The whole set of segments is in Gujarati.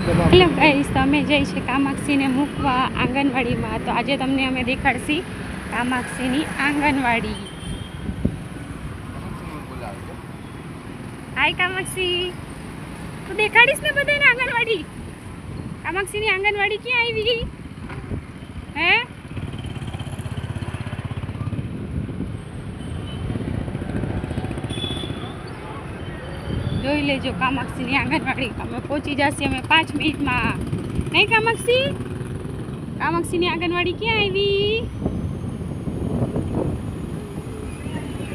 હેલો ગાઈસ, તો અમે જઈ છે કામાક્ષીને મૂકવા આંગણવાડીમાં. તો આજે તમને અમે દેખાડશી કામાક્ષીની આંગણવાડી. હાય કામાક્ષી, તું દેખાડીશ ને બધાને આંગણવાડી? કામાક્ષીની આંગણવાડી ક્યાં આવી હે? જોઈ લેજો કામાક્ષીની આંગણવાડી. અમે પહોંચી જશે અમે 5 મિનિટમાં. નહીં કામાક્ષી? કામાક્ષીની આંગણવાડી ક્યાં આવી?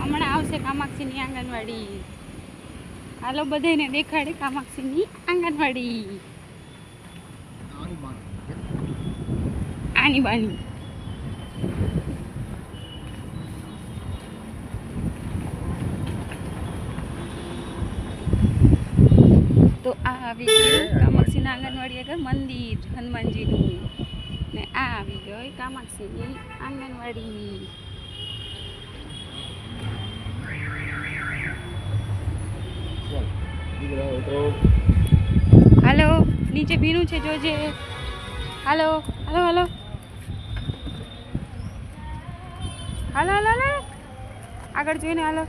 હમણાં આવશે કામાક્ષીની આંગણવાડી. હાલો બધાને દેખાડે કામાક્ષીની આંગણવાડી. આની બાની તો આ આવી ગયું કામાક્ષીના આંગણવાડી આગળ મંદિર હનુમાનજીનું, ને આ આવી ગઈ કામાક્ષીની આંગણવાડી. હાલો, નીચે ભીનું છે જોજે. હાલો હાલો હાલો હાલો હાલો હાલો, આગળ જોઈને હાલો.